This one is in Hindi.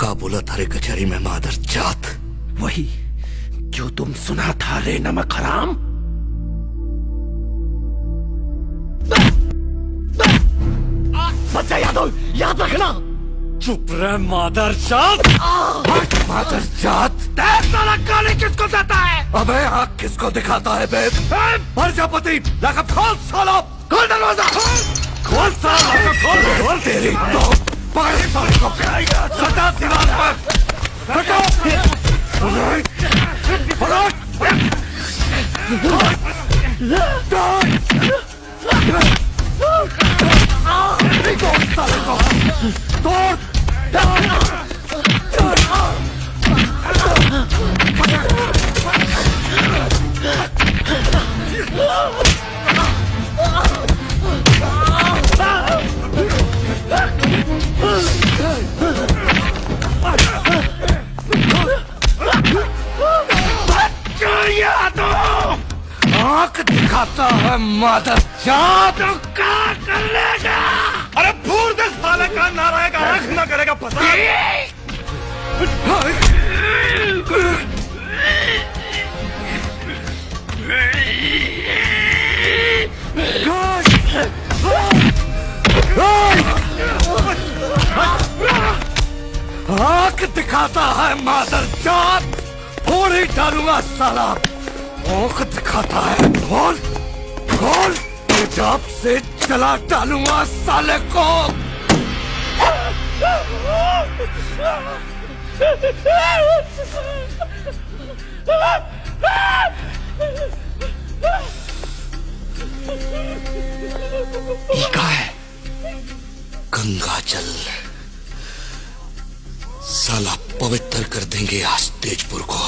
का बोला थारे कचहरी में मादर जात? वही जो तुम सुना था रे नमक हराम। बच्चा यादव, याद रखना। चुप रह मादर जात। मादर जात, साला गाली किसको देता है? अबे आँख किसको दिखाता है बे? प्रजापति, लकब खोल साला। खोल दरवाजा। खोल साला, खोल तेरी तो पागल साले को सदा दीवार पर हटो। आँख दिखाता है मादर जात। क्या कर लेगा? अरे फूर दे साले का नारायण आँख न करेगा पता। आँख दिखाता है मादर जात, फोड़ ही डालूंगा साला। आँख दिखाता है, खोल खोल, तेजाब से जला डालूंगा साले को। ईका है गंगा जल साला पवित्र कर देंगे आज तेजपुर को।